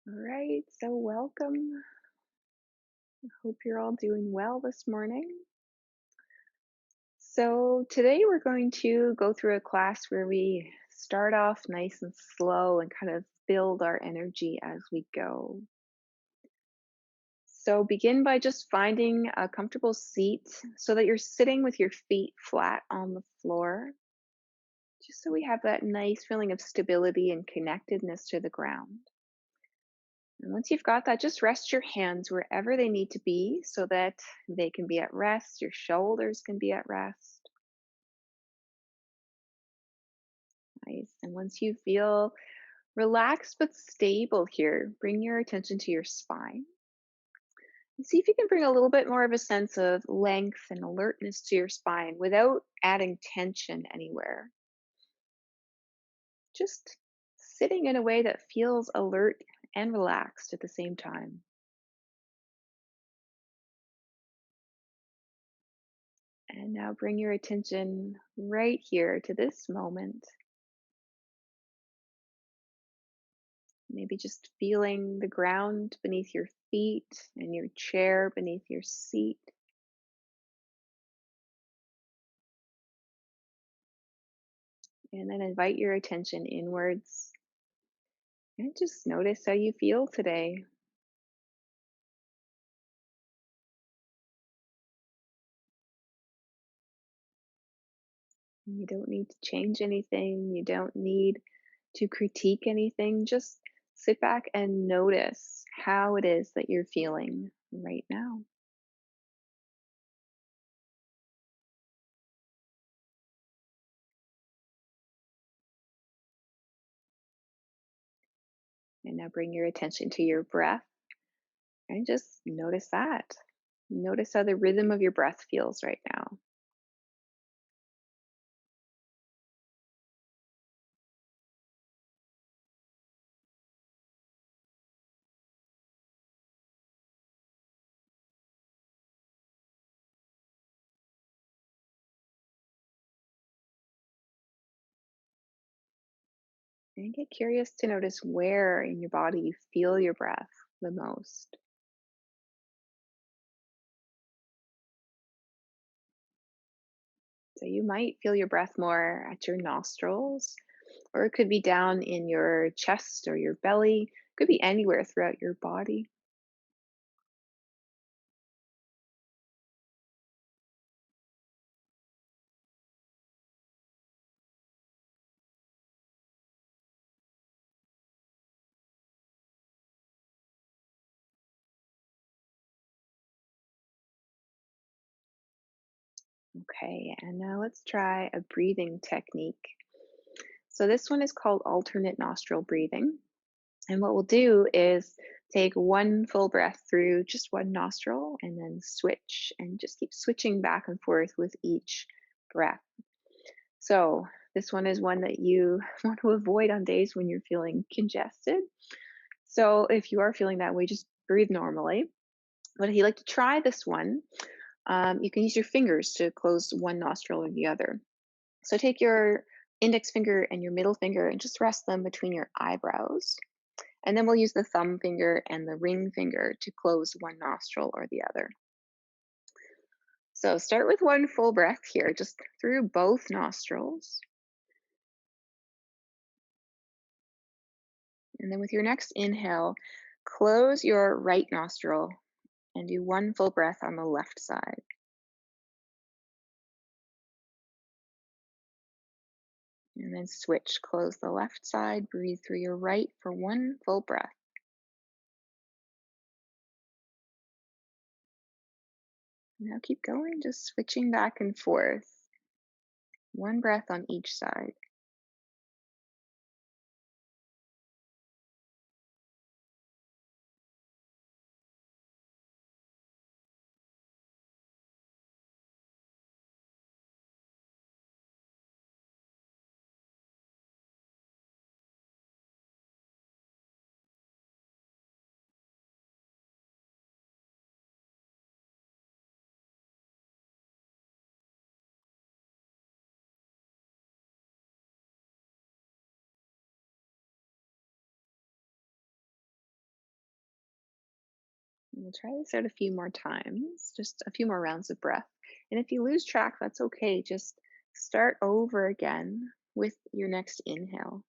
All right, so welcome. Hope you're all doing well this morning. So, today we're going to go through a class where we start off nice and slow and kind of build our energy as we go. So, begin by just finding a comfortable seat so that you're sitting with your feet flat on the floor, just so we have that nice feeling of stability and connectedness to the ground. And once you've got that, just rest your hands wherever they need to be so that they can be at rest. Your shoulders can be at rest. Nice. And once you feel relaxed but stable here, bring your attention to your spine. And see if you can bring a little bit more of a sense of length and alertness to your spine without adding tension anywhere. Just sitting in a way that feels alert and relaxed at the same time. And now bring your attention right here to this moment. Maybe just feeling the ground beneath your feet and your chair beneath your seat. And then invite your attention inwards and just notice how you feel today. You don't need to change anything, you don't need to critique anything. Just sit back and notice how it is that you're feeling right now. And now bring your attention to your breath and just notice that. Notice how the rhythm of your breath feels right now. And get curious to notice where in your body you feel your breath the most. So you might feel your breath more at your nostrils, or it could be down in your chest or your belly. It could be anywhere throughout your body. Okay, and now let's try a breathing technique. So this one is called alternate nostril breathing. And what we'll do is take one full breath through just one nostril and then switch and just keep switching back and forth with each breath. So, this one is one that you want to avoid on days when you're feeling congested. So, if you are feeling that way, just breathe normally. But if you like to try this one, you can use your fingers to close one nostril or the other. So, take your index finger and your middle finger and just rest them between your eyebrows. And then we'll use the thumb finger and the ring finger to close one nostril or the other. So, start with one full breath here, just through both nostrils. And then with your next inhale, close your right nostril and do one full breath on the left side. And then switch, close the left side, breathe through your right for one full breath. Now keep going, just switching back and forth. One breath on each side. We'll try this out a few more times, just a few more rounds of breath. And if you lose track, that's okay. Just start over again with your next inhale.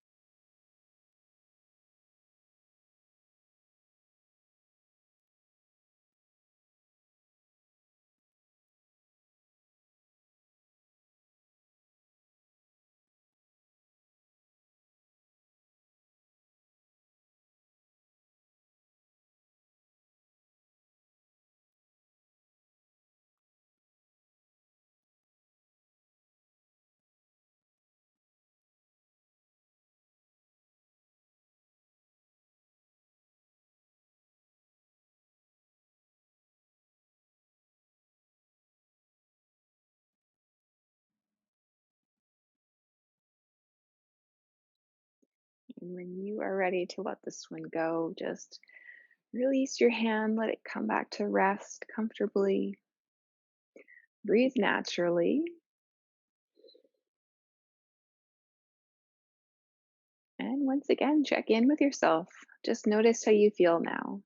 And when you are ready to let this one go, just release your hand, let it come back to rest comfortably. Breathe naturally. And once again, check in with yourself. Just notice how you feel now.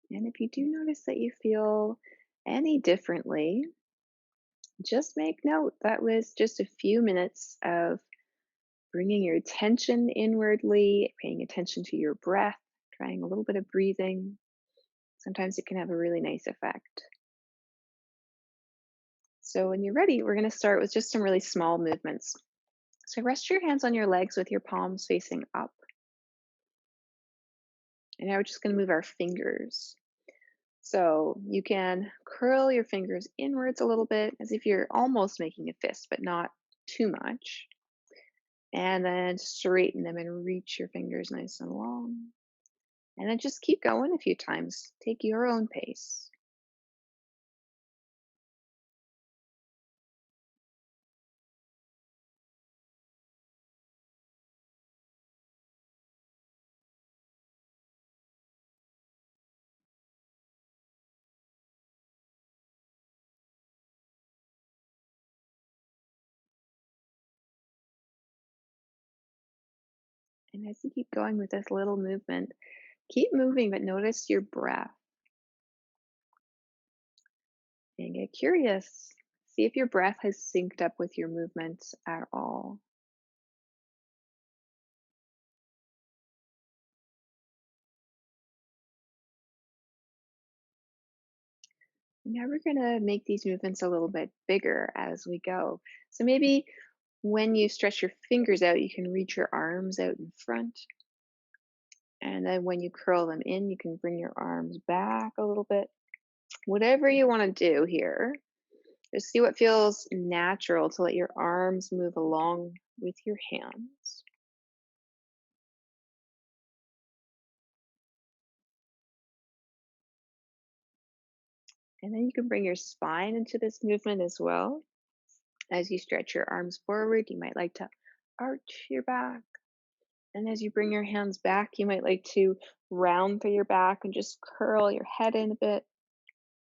And if you do notice that you feel any differently, just make note that was just a few minutes of bringing your attention inwardly, paying attention to your breath, trying a little bit of breathing. Sometimes it can have a really nice effect. So, when you're ready, we're going to start with just some really small movements. So, rest your hands on your legs with your palms facing up. And now we're just going to move our fingers. So, you can curl your fingers inwards a little bit as if you're almost making a fist, but not too much. And then straighten them and reach your fingers nice and long. And then just keep going a few times. Take your own pace. And as you keep going with this little movement, keep moving, but notice your breath and get curious. See if your breath has synced up with your movements at all. And now we're going to make these movements a little bit bigger as we go. So maybe when you stretch your fingers out, you can reach your arms out in front. And then when you curl them in, you can bring your arms back a little bit. Whatever you want to do here, just see what feels natural to let your arms move along with your hands. And then you can bring your spine into this movement as well. As you stretch your arms forward, you might like to arch your back. And as you bring your hands back, you might like to round through your back and just curl your head in a bit.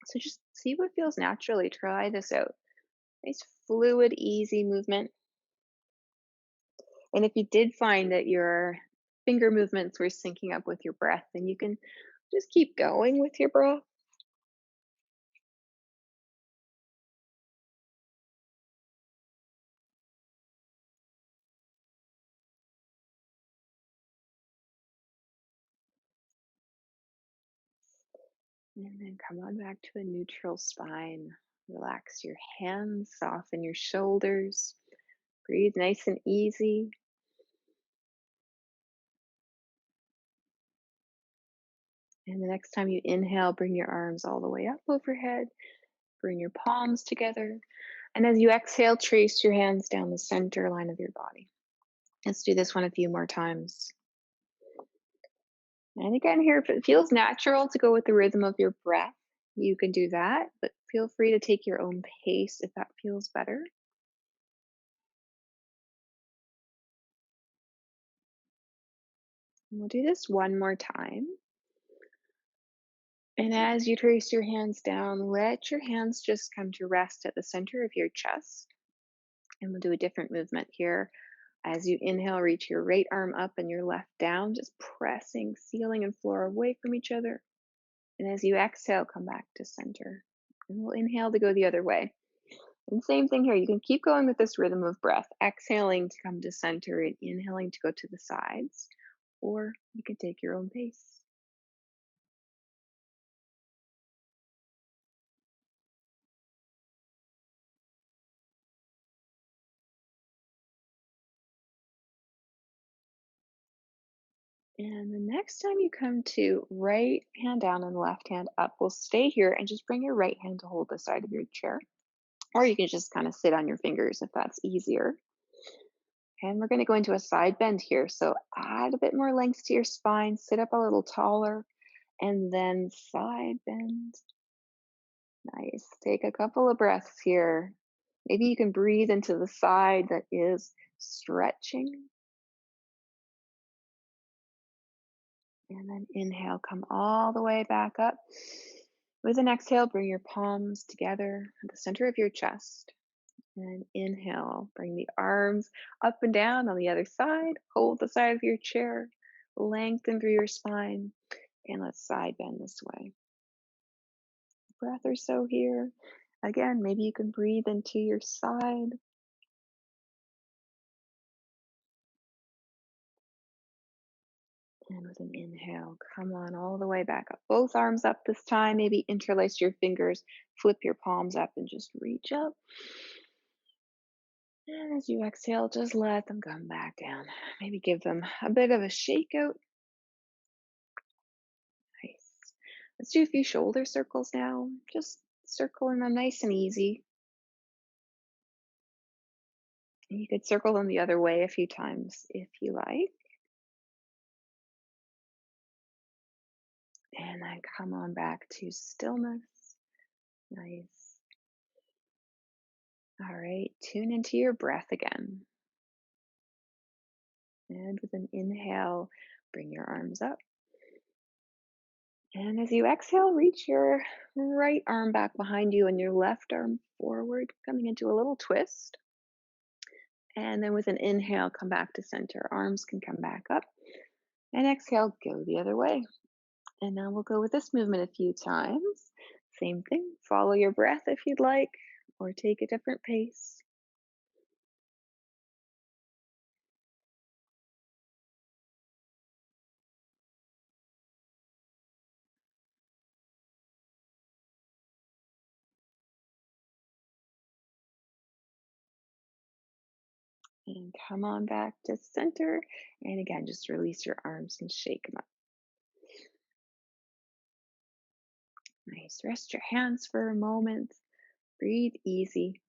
So just see what feels naturally. Try this out. Nice, fluid, easy movement. And if you did find that your finger movements were syncing up with your breath, then you can just keep going with your breath. And then come on back to a neutral spine. Relax your hands, soften your shoulders. Breathe nice and easy. And the next time you inhale, bring your arms all the way up overhead. Bring your palms together. And as you exhale, trace your hands down the center line of your body. Let's do this one a few more times. And again, here, if it feels natural to go with the rhythm of your breath, you can do that, but feel free to take your own pace if that feels better. And we'll do this one more time. And as you trace your hands down, let your hands just come to rest at the center of your chest. And we'll do a different movement here. As you inhale, reach your right arm up and your left down, just pressing ceiling and floor away from each other. And as you exhale, come back to center. And we'll inhale to go the other way. And same thing here. You can keep going with this rhythm of breath, exhaling to come to center and inhaling to go to the sides, or you can take your own pace. And the next time you come to right hand down and left hand up, we'll stay here and just bring your right hand to hold the side of your chair. Or you can just kind of sit on your fingers if that's easier. And we're going to go into a side bend here. So add a bit more length to your spine, sit up a little taller, and then side bend. Nice. Take a couple of breaths here. Maybe you can breathe into the side that is stretching. And then inhale, come all the way back up. With an exhale, bring your palms together at the center of your chest. And inhale, bring the arms up and down on the other side. Hold the side of your chair. Lengthen through your spine. And let's side bend this way. Breath or so here. Again, maybe you can breathe into your side. And with an inhale, come on all the way back up. Both arms up this time. Maybe interlace your fingers, flip your palms up, and just reach up. And as you exhale, just let them come back down. Maybe give them a bit of a shake out. Nice. Let's do a few shoulder circles now. Just circling them nice and easy. And you could circle them the other way a few times if you like. And then come on back to stillness. Nice. All right, tune into your breath again. And with an inhale, bring your arms up. And as you exhale, reach your right arm back behind you and your left arm forward, coming into a little twist. And then with an inhale, come back to center. Arms can come back up. And exhale, go the other way. And now we'll go with this movement a few times. Same thing, follow your breath if you'd like, or take a different pace. And come on back to center. And again, just release your arms and shake them up. Nice. Rest your hands for a moment. Breathe easy.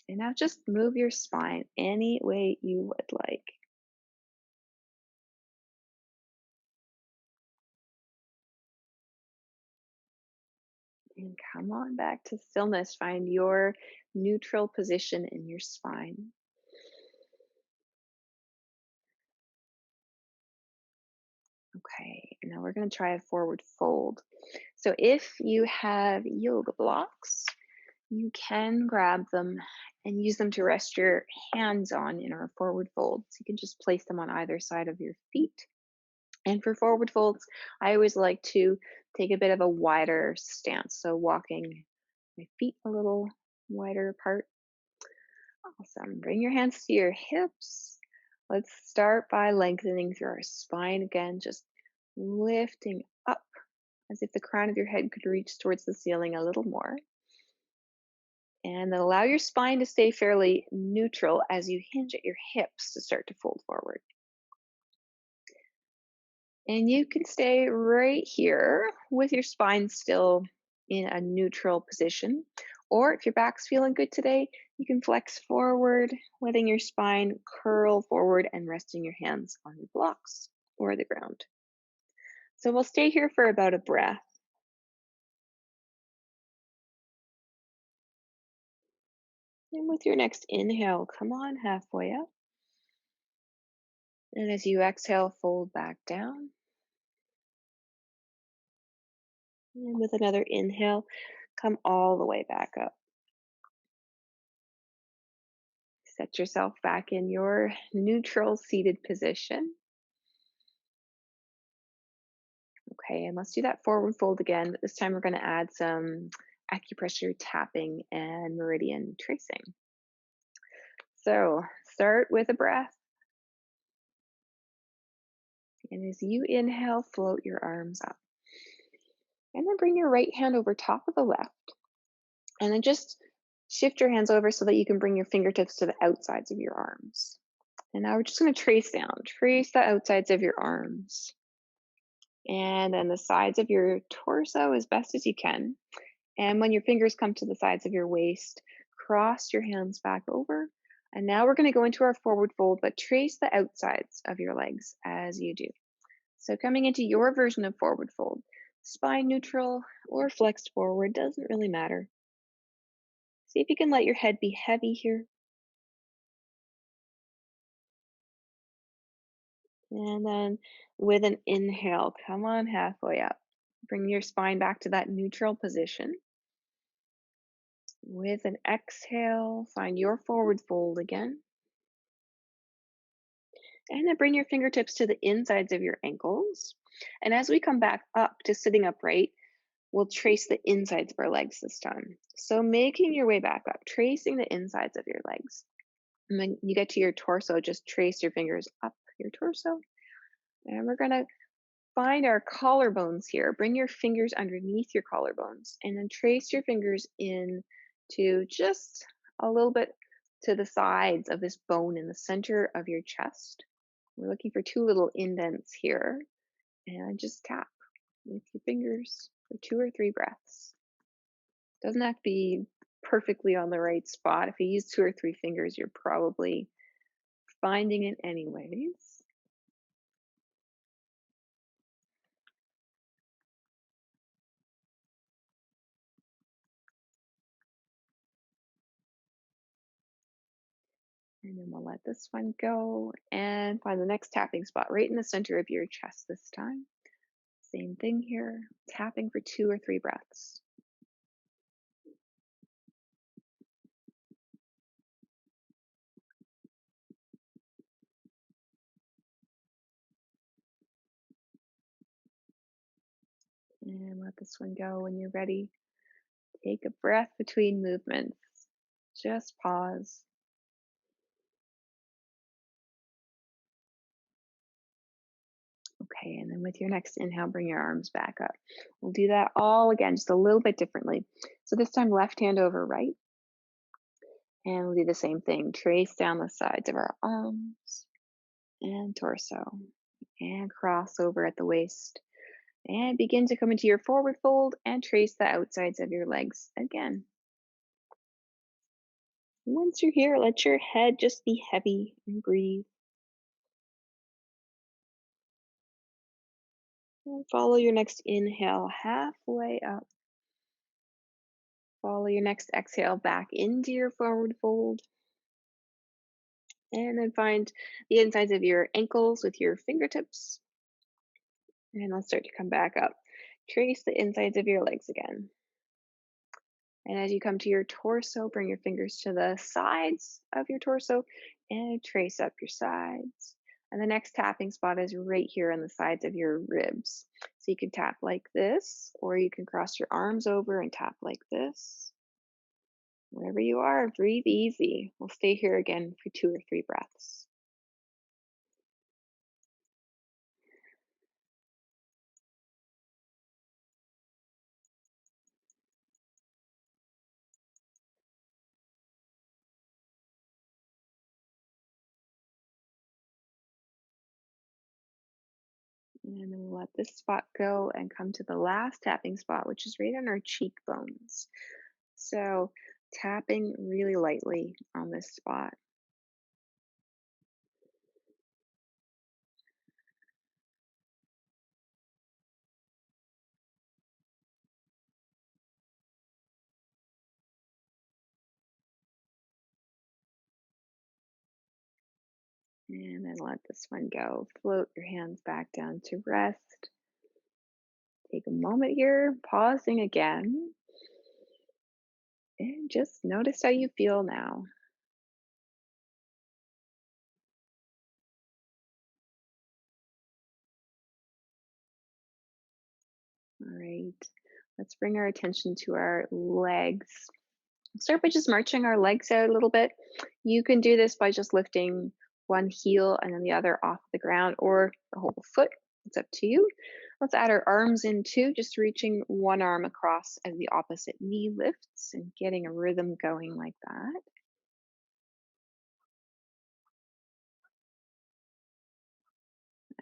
And now just move your spine any way you would like. And come on back to stillness. Find your neutral position in your spine. Okay, now we're going to try a forward fold. So if you have yoga blocks, you can grab them and use them to rest your hands on in our forward fold. So you can just place them on either side of your feet. And for forward folds, I always like to take a bit of a wider stance. So walking my feet a little wider apart. Awesome. Bring your hands to your hips. Let's start by lengthening through our spine again, just lifting up as if the crown of your head could reach towards the ceiling a little more. And then allow your spine to stay fairly neutral as you hinge at your hips to start to fold forward. And you can stay right here with your spine still in a neutral position. Or if your back's feeling good today, you can flex forward, letting your spine curl forward and resting your hands on the blocks or the ground. So we'll stay here for about a breath. And with your next inhale, come on halfway up. And as you exhale, fold back down. And with another inhale, Come all the way back up. Set yourself back in your neutral seated position. Okay, and let's do that forward fold again, but this time we're going to add some acupressure tapping and meridian tracing. So start with a breath. And as you inhale, float your arms up. And then bring your right hand over top of the left. And then just shift your hands over so that you can bring your fingertips to the outsides of your arms. And now we're just going to trace down. Trace the outsides of your arms. And then the sides of your torso as best as you can. And when your fingers come to the sides of your waist, cross your hands back over. And now we're going to go into our forward fold, but trace the outsides of your legs as you do. So coming into your version of forward fold, spine neutral or flexed forward, doesn't really matter. See if you can let your head be heavy here. And then with an inhale, come on halfway up. Bring your spine back to that neutral position. With an exhale, find your forward fold again. And then bring your fingertips to the insides of your ankles. And as we come back up to sitting upright, we'll trace the insides of our legs this time. So making your way back up, tracing the insides of your legs. And when you get to your torso, just trace your fingers up your torso. And we're going to find our collarbones here. Bring your fingers underneath your collarbones and then trace your fingers in to just a little bit to the sides of this bone in the center of your chest. We're looking for two little indents here, and just tap with your fingers for 2 or 3 breaths. Doesn't have to be perfectly on the right spot. If you use 2 or 3 fingers, you're probably finding it anyways. And then we'll let this one go and find the next tapping spot right in the center of your chest this time. Same thing here, tapping for 2 or 3 breaths. And let this one go when you're ready. Take a breath between movements. Just pause. Okay, and then with your next inhale, bring your arms back up. We'll do that all again, just a little bit differently. So this time, left hand over right. And we'll do the same thing. Trace down the sides of our arms and torso. And cross over at the waist. And begin to come into your forward fold and trace the outsides of your legs again. Once you're here, let your head just be heavy and breathe. And follow your next inhale halfway up. Follow your next exhale back into your forward fold. And then find the insides of your ankles with your fingertips. And let's start to come back up. Trace the insides of your legs again. And as you come to your torso, bring your fingers to the sides of your torso and trace up your sides. And the next tapping spot is right here on the sides of your ribs. So you can tap like this, or you can cross your arms over and tap like this. Wherever you are, breathe easy. We'll stay here again for 2 or 3 breaths. And then we'll let this spot go and come to the last tapping spot, which is right on our cheekbones. So tapping really lightly on this spot. And then let this one go. Float your hands back down to rest. Take a moment here, pausing again. And just notice how you feel now. All right. Let's bring our attention to our legs. Start by just marching our legs out a little bit. You can do this by just lifting one heel and then the other off the ground or the whole foot. It's up to you. Let's add our arms in too, just reaching one arm across as the opposite knee lifts and getting a rhythm going like that.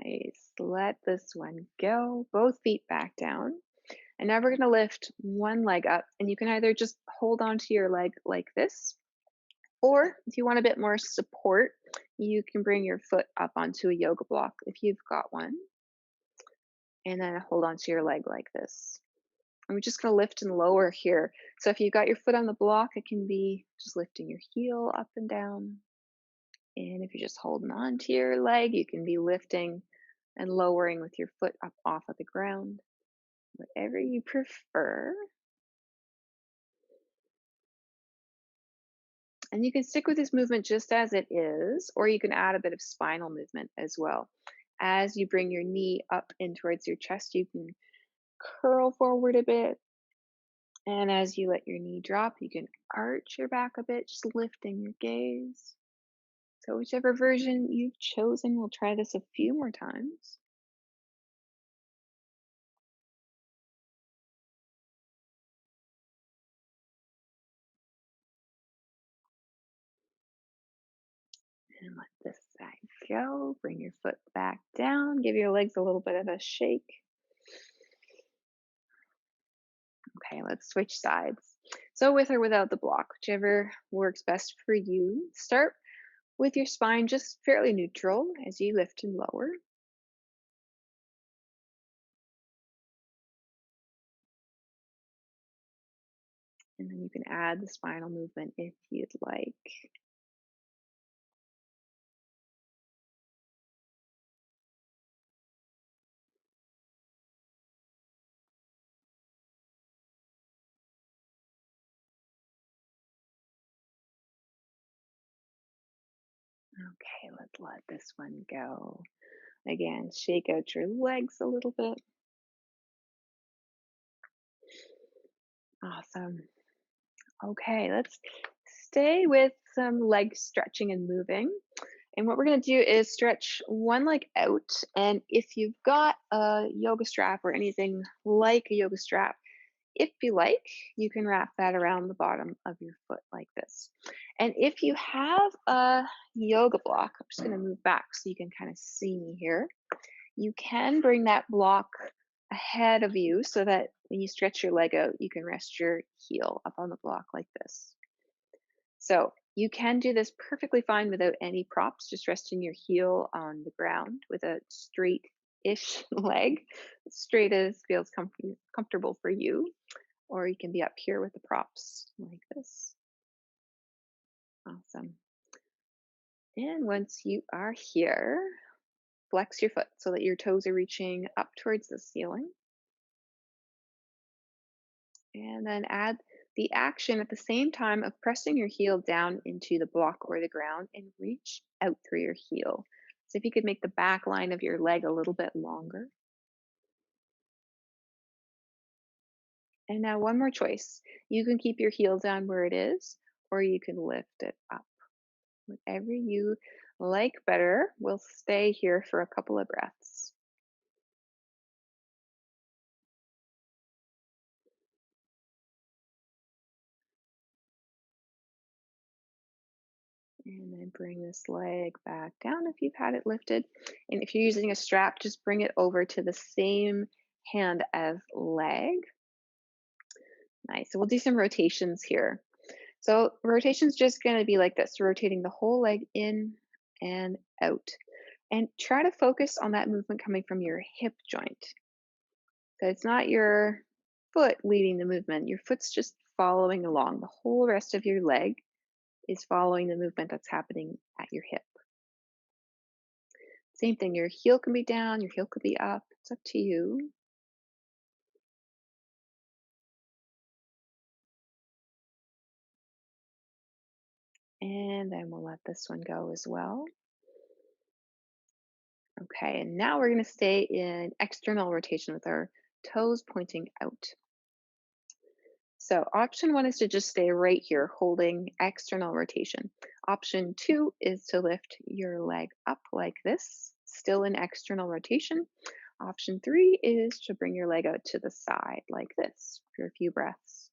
Nice. Let this one go. Both feet back down. And now we're going to lift one leg up, and you can either just hold onto your leg like this, or if you want a bit more support, you can bring your foot up onto a yoga block if you've got one, and then hold onto your leg like this. And we're just going to lift and lower here. So if you've got your foot on the block, it can be just lifting your heel up and down. And if you're just holding on to your leg, you can be lifting and lowering with your foot up off of the ground, whatever you prefer. And you can stick with this movement just as it is, or you can add a bit of spinal movement as well. As you bring your knee up in towards your chest, you can curl forward a bit. And as you let your knee drop, you can arch your back a bit, just lifting your gaze. So, whichever version you've chosen, we'll try this a few more times. And let this side go. Bring your foot back down. Give your legs a little bit of a shake. Okay, let's switch sides. So, with or without the block, whichever works best for you. Start with your spine just fairly neutral as you lift and lower. And then you can add the spinal movement if you'd like. Okay, let's let this one go. Again, shake out your legs a little bit. Awesome. Okay, let's stay with some leg stretching and moving. And what we're going to do is stretch one leg out. And if you've got a yoga strap or anything like a yoga strap, if you like, you can wrap that around the bottom of your foot like this. And if you have a yoga block, I'm just going to move back so you can kind of see me here. You can bring that block ahead of you so that when you stretch your leg out, you can rest your heel up on the block like this. So you can do this perfectly fine without any props, just resting your heel on the ground with a straight-ish leg, straight as feels comfortable for you. Or you can be up here with the props like this. Awesome. And once you are here, flex your foot so that your toes are reaching up towards the ceiling. And then add the action at the same time of pressing your heel down into the block or the ground and reach out through your heel. So if you could make the back line of your leg a little bit longer. And now one more choice. You can keep your heel down where it is, or you can lift it up. Whatever you like better. We'll stay here for a couple of breaths. And then bring this leg back down if you've had it lifted. And if you're using a strap, just bring it over to the same hand as leg. Nice. So we'll do some rotations here. So rotation's just going to be like this, rotating the whole leg in and out. And try to focus on that movement coming from your hip joint. So it's not your foot leading the movement. Your foot's just following along. The whole rest of your leg is following the movement that's happening at your hip. Same thing, your heel can be down, your heel could be up. It's up to you. And then we'll let this one go as well. Okay, and now we're going to stay in external rotation with our toes pointing out. So option one is to just stay right here, holding external rotation. Option two is to lift your leg up like this, still in external rotation. Option three is to bring your leg out to the side like this for a few breaths.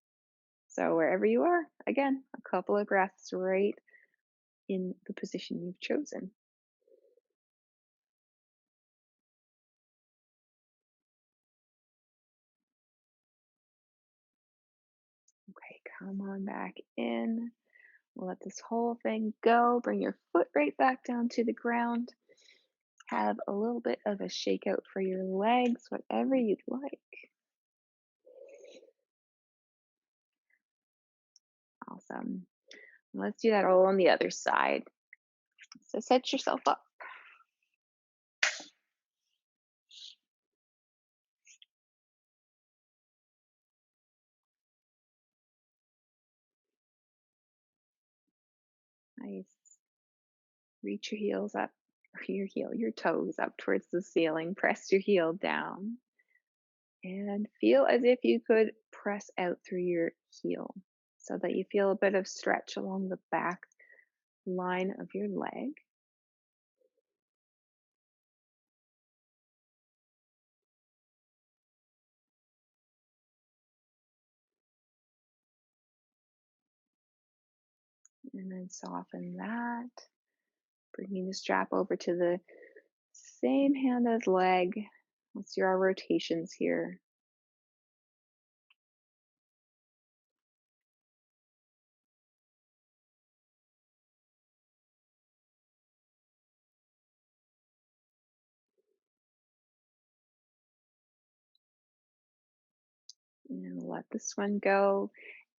So wherever you are, again, a couple of breaths right in the position you've chosen. Okay, come on back in. We'll let this whole thing go. Bring your foot right back down to the ground. Have a little bit of a shake out for your legs, whatever you'd like. Awesome. Let's do that all on the other side. So set yourself up. Nice. Reach your heels up, your toes up towards the ceiling. Press your heel down and feel as if you could press out through your heel so that you feel a bit of stretch along the back line of your leg. And then soften that, bringing the strap over to the same hand as leg. Let's do our rotations here. And let this one go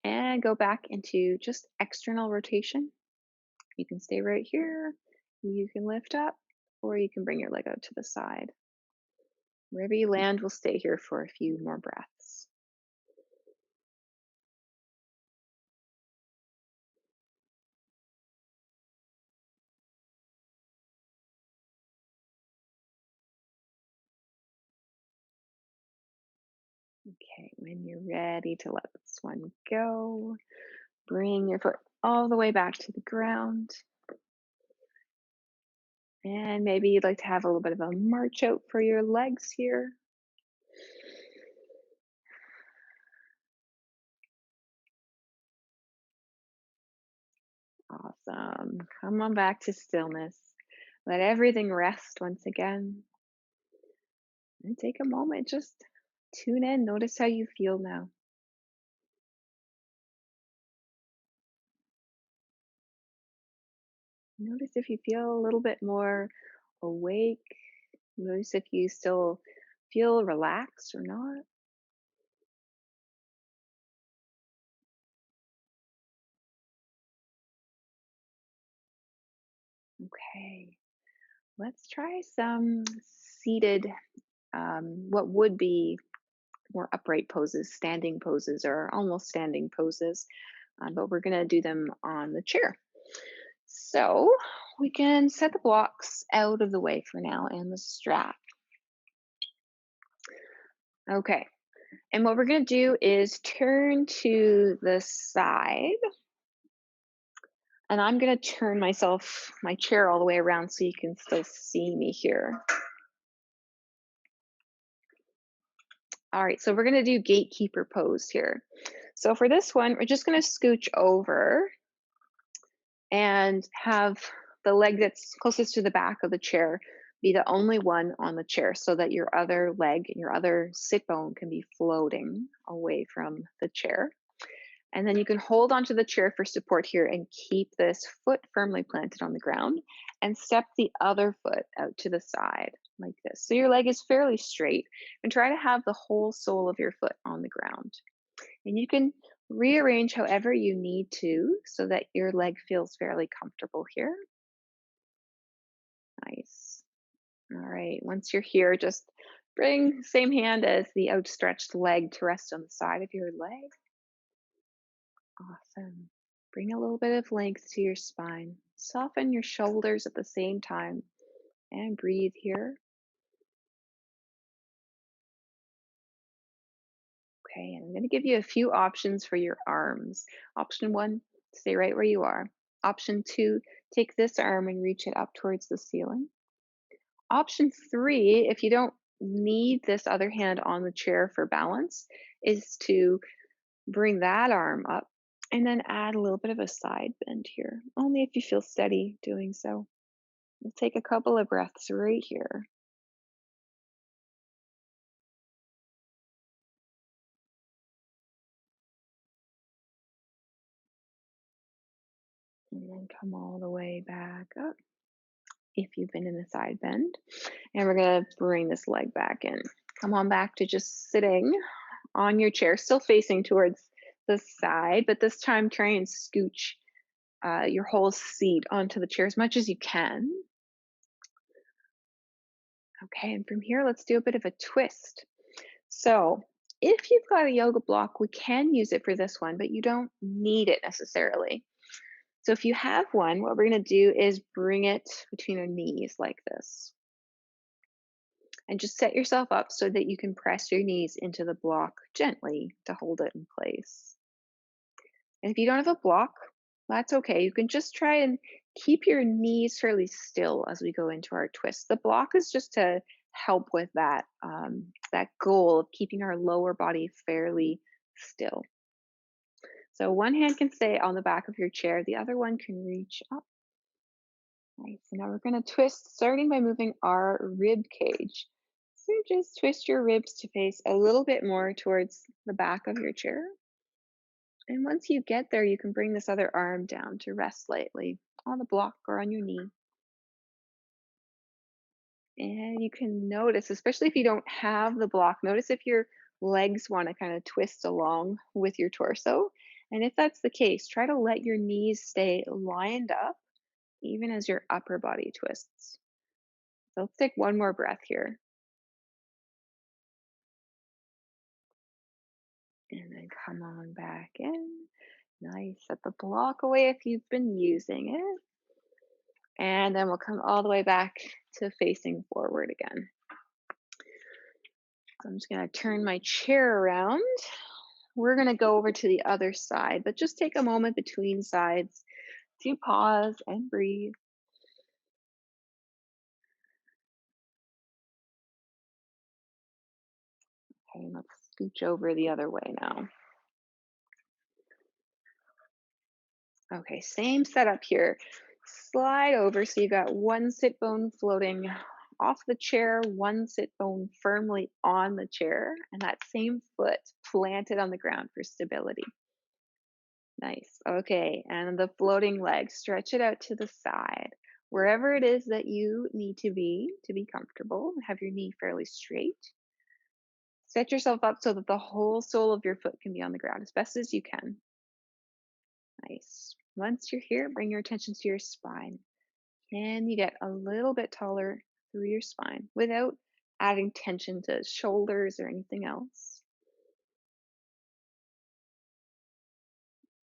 and go back into just external rotation. You can stay right here. You can lift up, or you can bring your leg out to the side. Wherever you land, we'll stay here for a few more breaths. Okay, when you're ready to let this one go, bring your foot all the way back to the ground. And maybe you'd like to have a little bit of a march out for your legs here. Awesome. Come on back to stillness. Let everything rest once again. And take a moment, just tune in. Notice how you feel now. Notice if you feel a little bit more awake. Notice if you still feel relaxed or not. Okay, let's try some seated, what would be more upright poses, standing poses, or almost standing poses, but we're going to do them on the chair. So we can set the blocks out of the way for now and the strap. Okay, and what we're going to do is turn to the side. And I'm going to turn my chair all the way around so you can still see me here. All right, so we're going to do Gatekeeper Pose here. So for this one, we're just going to scooch over and have the leg that's closest to the back of the chair be the only one on the chair so that your other leg, your other sit bone can be floating away from the chair. And then you can hold onto the chair for support here and keep this foot firmly planted on the ground and step the other foot out to the side like this. So your leg is fairly straight and try to have the whole sole of your foot on the ground. And you can rearrange however you need to so that your leg feels fairly comfortable here. Nice. All right. Once you're here, just bring same hand as the outstretched leg to rest on the side of your leg. Awesome. Bring a little bit of length to your spine. Soften your shoulders at the same time and breathe here. Okay, and I'm going to give you a few options for your arms. Option one, stay right where you are. Option two, take this arm and reach it up towards the ceiling. Option three, if you don't need this other hand on the chair for balance, is to bring that arm up and then add a little bit of a side bend here, only if you feel steady doing so. We'll take a couple of breaths right here. And then come all the way back up if you've been in a side bend. And we're going to bring this leg back in. Come on back to just sitting on your chair, still facing towards the side, but this time try and scooch your whole seat onto the chair as much as you can. Okay, and from here, let's do a bit of a twist. So if you've got a yoga block, we can use it for this one, but you don't need it necessarily. So if you have one, what we're going to do is bring it between our knees like this. And just set yourself up so that you can press your knees into the block gently to hold it in place. And if you don't have a block, that's okay. You can just try and keep your knees fairly still as we go into our twist. The block is just to help with that goal of keeping our lower body fairly still. So one hand can stay on the back of your chair, the other one can reach up. Nice. Now we're going to twist, starting by moving our rib cage. So just twist your ribs to face a little bit more towards the back of your chair. And once you get there, you can bring this other arm down to rest lightly on the block or on your knee. And you can notice, especially if you don't have the block, notice if your legs want to kind of twist along with your torso. And if that's the case, try to let your knees stay lined up even as your upper body twists. So let's take one more breath here. And then come on back in. Nice. Set the block away if you've been using it. And then we'll come all the way back to facing forward again. So I'm just going to turn my chair around. We're going to go over to the other side, but just take a moment between sides to pause and breathe. Okay, let's scooch over the other way now. Okay, same setup here. Slide over so you got one sit bone floating off the chair, one sit bone firmly on the chair, and that same foot planted on the ground for stability. Nice. Okay, and the floating leg, stretch it out to the side. Wherever it is that you need to be comfortable, have your knee fairly straight. Set yourself up so that the whole sole of your foot can be on the ground as best as you can. Nice. Once you're here, bring your attention to your spine. Can you get a little bit taller through your spine without adding tension to shoulders or anything else?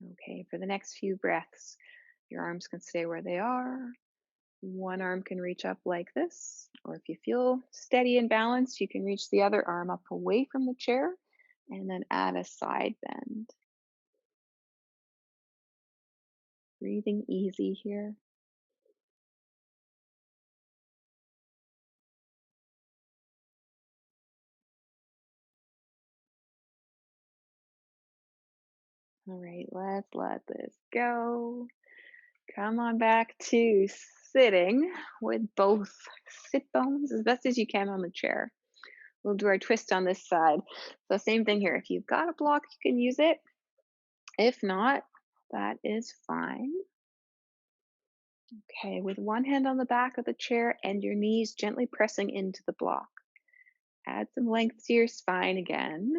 Okay, for the next few breaths, your arms can stay where they are. One arm can reach up like this, or if you feel steady and balanced, you can reach the other arm up away from the chair and then add a side bend. Breathing easy here. All right, let's let this go. Come on back to sitting with both sit bones as best as you can on the chair. We'll do our twist on this side. So same thing here. If you've got a block, you can use it. If not, that is fine. Okay, with one hand on the back of the chair and your knees gently pressing into the block. Add some length to your spine again.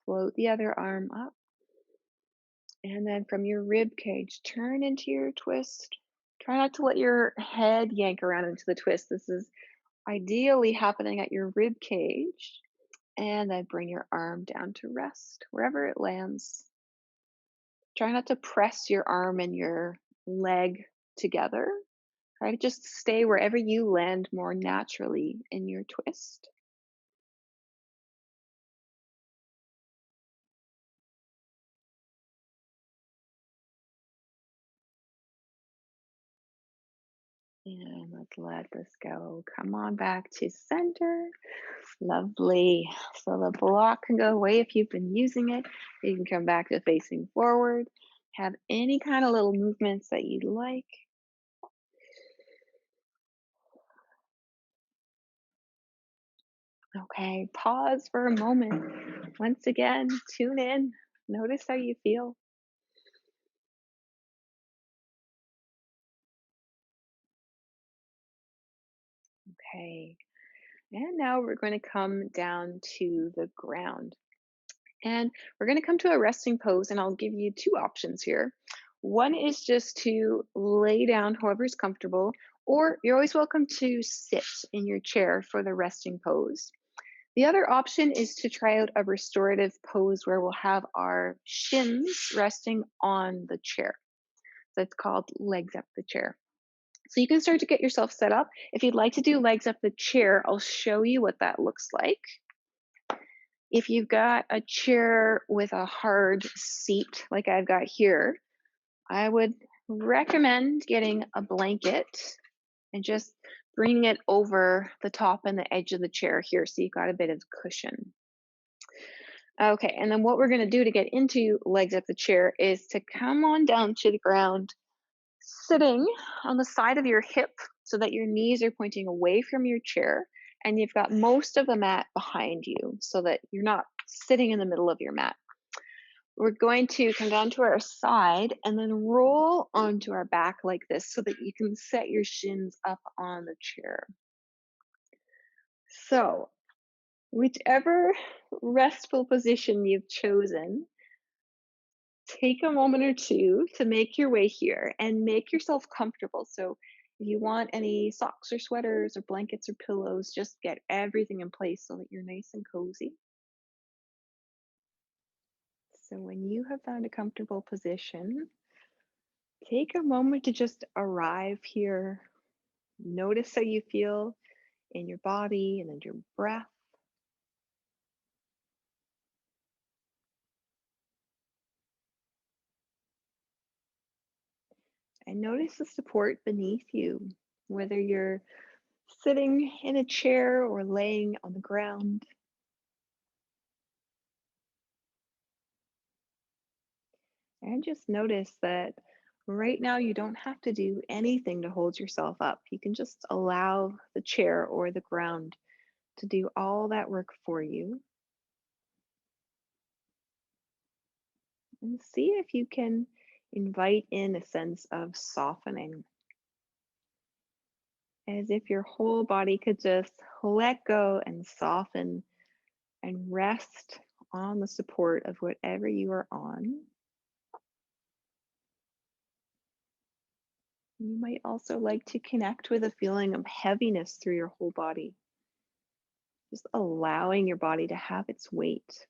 Float the other arm up. And then from your rib cage, turn into your twist. Try not to let your head yank around into the twist. This is ideally happening at your rib cage. And then bring your arm down to rest wherever it lands. Try not to press your arm and your leg together. Try to just stay wherever you land more naturally in your twist. And let's let this go. Come on back to center. Lovely. So the block can go away if you've been using it. You can come back to facing forward. Have any kind of little movements that you'd like. Okay, pause for a moment. Once again, tune in. Notice how you feel. Okay, and now we're going to come down to the ground. And we're going to come to a resting pose, and I'll give you two options here. One is just to lay down, whoever's comfortable, or you're always welcome to sit in your chair for the resting pose. The other option is to try out a restorative pose where we'll have our shins resting on the chair. That's called legs up the chair. So you can start to get yourself set up. If you'd like to do legs up the chair, I'll show you what that looks like. If you've got a chair with a hard seat like I've got here, I would recommend getting a blanket and just bringing it over the top and the edge of the chair here so you've got a bit of cushion. Okay, and then what we're gonna do to get into legs up the chair is to come on down to the ground, sitting on the side of your hip so that your knees are pointing away from your chair and you've got most of the mat behind you so that you're not sitting in the middle of your mat. We're going to come down to our side and then roll onto our back like this so that you can set your shins up on the chair. So, whichever restful position you've chosen, take a moment or two to make your way here and make yourself comfortable. So, if you want any socks or sweaters or blankets or pillows, just get everything in place so that you're nice and cozy. So, when you have found a comfortable position, take a moment to just arrive here. Notice how you feel in your body and in your breath. And notice the support beneath you, whether you're sitting in a chair or laying on the ground. And just notice that right now you don't have to do anything to hold yourself up. You can just allow the chair or the ground to do all that work for you. And see if you can invite in a sense of softening, as if your whole body could just let go and soften and rest on the support of whatever you are on. You might also like to connect with a feeling of heaviness through your whole body, just allowing your body to have its weight,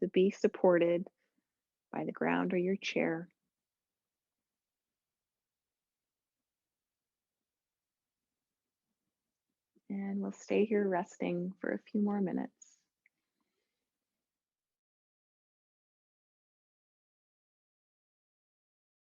to be supported by the ground or your chair. And we'll stay here resting for a few more minutes.